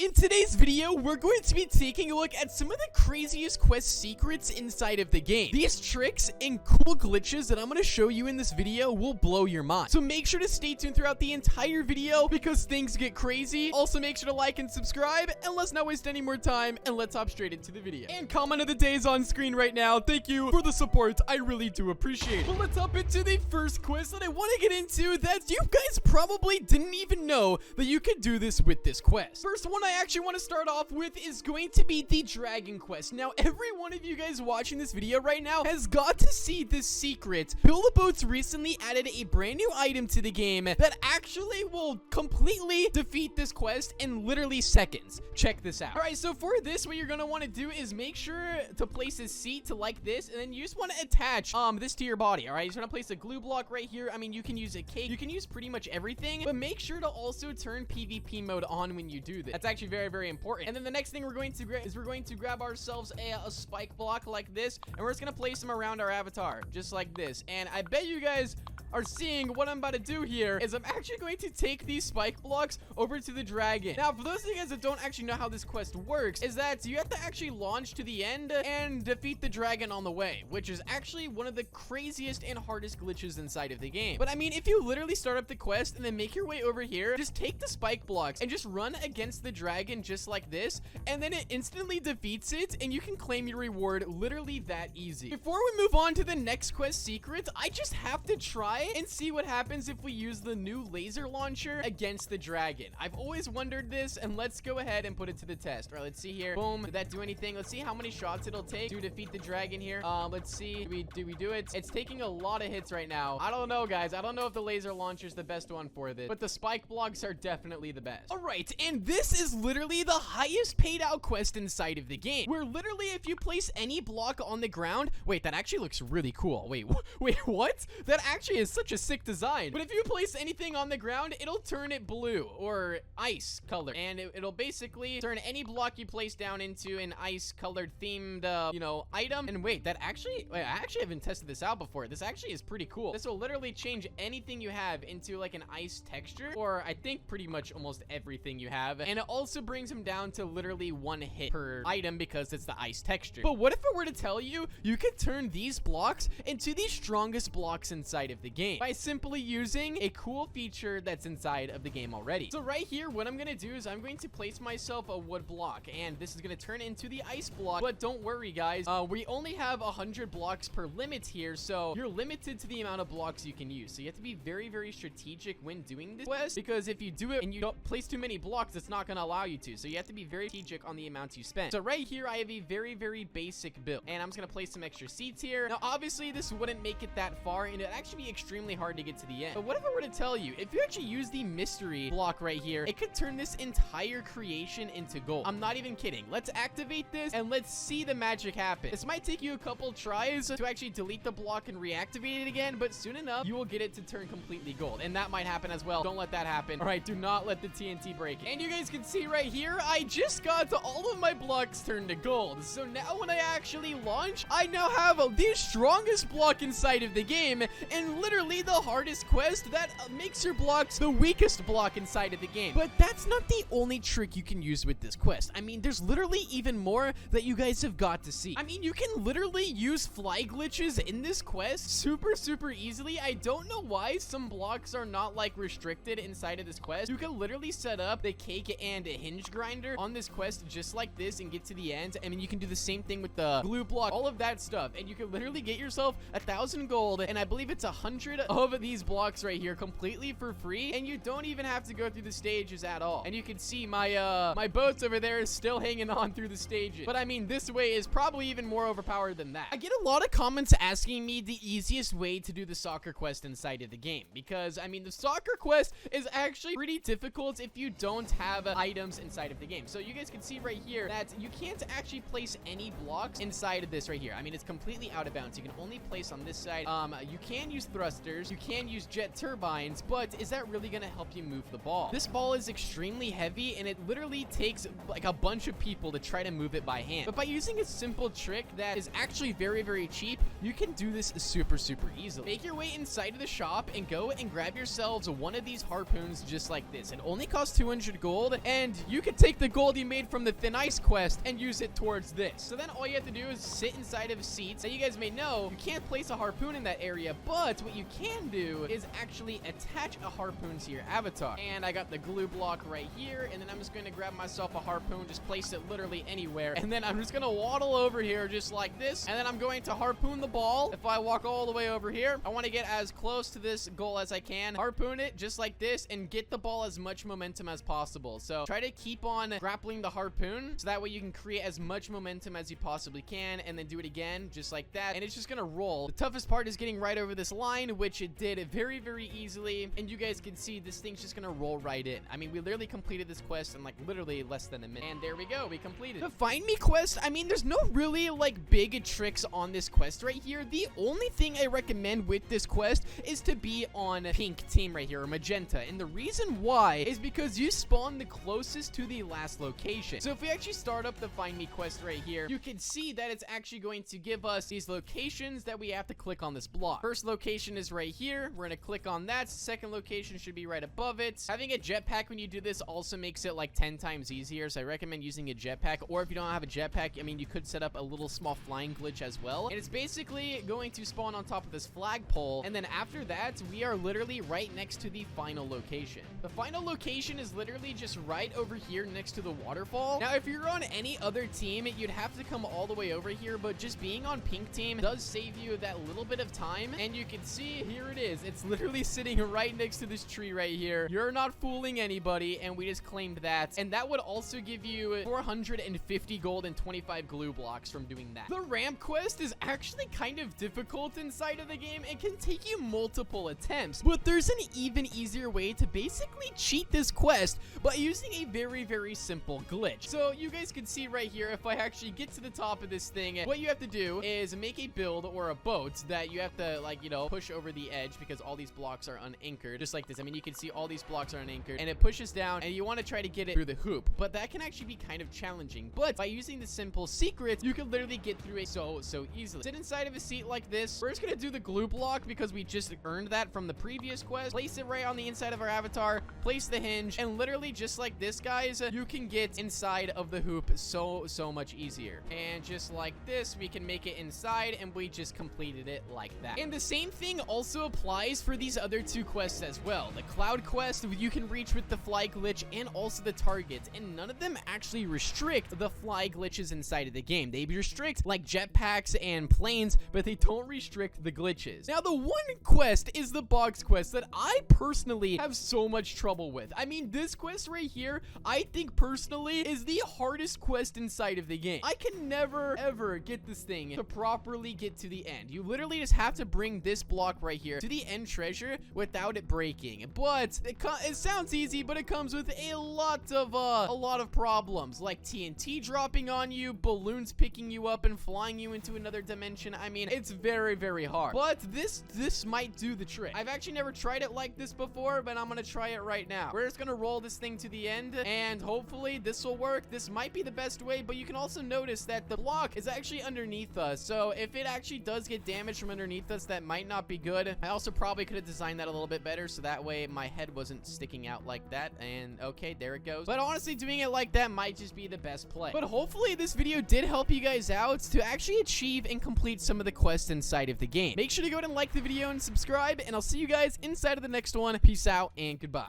in today's video, we're going to be taking a look at some of the craziest quest secrets inside of the game. These tricks and cool glitches that I'm going to show you in this video will blow your mind. So make sure to stay tuned throughout the entire video because things get crazy. Also, make sure to like and subscribe, and let's not waste any more time, and let's hop straight into the video. And comment of the day is on screen right now. Thank you for the support. I really do appreciate it. But let's hop into the first quest that I want to get into that you guys probably didn't even know that you could do this with this quest. First one I actually want to start off with is going to be the dragon quest. Now, every one of you guys watching this video right now has got to see this secret. Build-A-Boats recently added a brand new item to the game that actually will completely defeat this quest in literally seconds. Check this out. All right, so for this, what you're going to want to do is make sure to place a seat to like this, and then you just want to attach this to your body. All right, you just want to place a glue block right here. I mean, you can use a cake, you can use pretty much everything, but make sure to also turn PvP mode on when you do this. That's actually very, very important. And then the next thing we're going to grab ourselves a spike block like this, and we're just gonna place them around our avatar just like this. And I bet you guys are seeing what I'm about to do here is I'm actually going to take these spike blocks over to the dragon. Now, for those of you guys that don't actually know how this quest works, is that you have to actually launch to the end and defeat the dragon on the way, which is actually one of the craziest and hardest glitches inside of the game. But I mean, if you literally start up the quest and then make your way over here, just take the spike blocks and just run against the dragon just like this, and then it instantly defeats it, and you can claim your reward literally that easy. Before we move on to the next quest secret, I just have to try and see what happens if we use the new laser launcher against the dragon. I've always wondered this, and let's go ahead and put it to the test. All right, let's see here. Boom. Did that do anything? Let's see how many shots it'll take to defeat the dragon here. Let's see. Do we do it? It's taking a lot of hits right now. I don't know, guys. I don't know if the laser launcher is the best one for this, but the spike blocks are definitely the best. All right, and this is literally the highest paid out quest inside of the game, where literally if you place any block on the ground, wait, that actually looks really cool. Wait, what? That actually is such a sick design. But if you place anything on the ground, it'll turn it blue or ice color, and it'll basically turn any block you place down into an ice colored themed item. And wait, I actually haven't tested this out before. This actually is pretty cool. This will literally change anything you have into like an ice texture, or I think pretty much almost everything you have, and it also brings them down to literally one hit per item because it's the ice texture. But what if I were to tell you you could turn these blocks into the strongest blocks inside of the game by simply using a cool feature that's inside of the game already? So right here, what I'm gonna do is I'm going to place myself a wood block, and this is gonna turn into the ice block. But don't worry, guys, we only have 100 blocks per limit here, so you're limited to the amount of blocks you can use. So you have to be very, very strategic when doing this quest, because if you do it and you don't place too many blocks, it's not gonna allow you to. So you have to be very strategic on the amounts you spend. So right here, I have a very, very basic build, and I'm just gonna place some extra seats here. Now, obviously, this wouldn't make it that far, and it'd actually be extremely hard to get to the end. But what if I were to tell you, if you actually use the mystery block right here, it could turn this entire creation into gold. I'm not even kidding. Let's activate this, and let's see the magic happen. This might take you a couple tries to actually delete the block and reactivate it again, but soon enough, you will get it to turn completely gold, and that might happen as well. Don't let that happen. All right, do not let the TNT break it. And you guys can see right here, I just got to all of my blocks turned to gold. So now when I actually launch, I now have the strongest block inside of the game, and literally the hardest quest that makes your blocks the weakest block inside of the game. But that's not the only trick you can use with this quest. I mean, there's literally even more that you guys have got to see. I mean, you can literally use fly glitches in this quest super easily. I don't know why some blocks are not like restricted inside of this quest. You can literally set up the cake and a hinge grinder on this quest just like this and get to the end. I mean, you can do the same thing with the glue block, all of that stuff, and you can literally get yourself 1,000 gold, and I believe it's 100 of these blocks right here completely for free, and you don't even have to go through the stages at all. And you can see my boats over there is still hanging on through the stages. But I mean, this way is probably even more overpowered than that. I get a lot of comments asking me the easiest way to do the soccer quest inside of the game, because I mean, the soccer quest is actually pretty difficult if you don't have items inside of the game. So you guys can see right here that you can't actually place any blocks inside of this right here. I mean, it's completely out of bounds. You can only place on this side. You can use thrust thrusters, you can use jet turbines, but is that really gonna help you move the ball? This ball is extremely heavy, and it literally takes like a bunch of people to try to move it by hand. But by using a simple trick that is actually very, very cheap, you can do this super easily. Make your way inside of the shop and go and grab yourselves one of these harpoons just like this. It only costs 200 gold, and you can take the gold you made from the Thin Ice quest and use it towards this. So then all you have to do is sit inside of seats. Now you guys may know you can't place a harpoon in that area, but what you can do is actually attach a harpoon to your avatar. And I got the glue block right here, and then I'm just going to grab myself a harpoon, just place it literally anywhere, and then I'm just going to waddle over here just like this, and then I'm going to harpoon the ball. If I walk all the way over here, I want to get as close to this goal as I can, harpoon it just like this, and get the ball as much momentum as possible. So try to keep on grappling the harpoon, so that way you can create as much momentum as you possibly can, and then do it again just like that, and it's just gonna roll. The toughest part is getting right over this line, which it did very easily, and you guys can see this thing's just gonna roll right in. I mean, we literally completed this quest in like literally less than a minute, and there we go, we completed the Find Me quest. I mean, there's no really like big tricks on this quest right here. The only thing I recommend with this quest is to be on pink team right here, or magenta, and the reason why is because you spawn the closest to the last location. So if we actually start up the Find Me quest right here, you can see that it's actually going to give us these locations that we have to click on this block. First location is right here. We're gonna click on that. Second location should be right above it. Having a jetpack when you do this also makes it like 10 times easier, so I recommend using a jetpack. Or if you don't have a jetpack, I mean, you could set up a little small flying glitch as well, and it's basically going to spawn on top of this flagpole, and then after that we are literally right next to the final location. The final location is literally just right over here next to the waterfall. Now if you're on any other team, you'd have to come all the way over here, but just being on pink team does save you that little bit of time, and you can see here it is. It's literally sitting right next to this tree right here. You're not fooling anybody, and we just claimed that, and that would also give you 450 gold and 25 glue blocks from doing that. The ramp quest is actually kind of difficult inside of the game. It can take you multiple attempts, but there's an even easier way to basically cheat this quest by using a very simple glitch. So you guys can see right here, if I actually get to the top of this thing, what you have to do is make a build or a boat that you have to, like, you know, push over the edge, because all these blocks are unanchored just like this. I mean, you can see all these blocks are unanchored, and it pushes down, and you want to try to get it through the hoop, but that can actually be kind of challenging. But by using the simple secret, you can literally get through it so easily. Sit inside of a seat like this. We're just gonna do the glue block because we just earned that from the previous quest. Place it right on the inside of our avatar, place the hinge, and literally just like this, guys, you can get inside of the hoop so much easier. And just like this, we can make it inside, and we just completed it like that. And the same thing also applies for these other two quests as well. The cloud quest you can reach with the fly glitch, and also the targets, and none of them actually restrict the fly glitches inside of the game. They restrict like jetpacks and planes, but they don't restrict the glitches. Now the one quest is the box quest that I personally have so much trouble with. I mean, this quest right here, I think personally is the hardest quest inside of the game. I can never ever get this thing to properly get to the end. You literally just have to bring this block right here to the end treasure without it breaking. But it sounds easy, but it comes with a lot of problems, like TNT dropping on you, balloons picking you up and flying you into another dimension. I mean, it's very hard, but this might do the trick. I've actually never tried it like this before, but I'm gonna try it right now. We're just gonna roll this thing to the end, and hopefully this will work. This might be the best way, but you can also notice that the block is actually underneath us, so if it actually does get damaged from underneath us, that might not be good. I also probably could have designed that a little bit better, so that way my head wasn't sticking out like that. And okay, there it goes. But honestly, doing it like that might just be the best play. But hopefully this video did help you guys out to actually achieve and complete some of the quests inside of the game. Make sure to go ahead and like the video and subscribe, and I'll see you guys inside of the next one. Peace out and goodbye.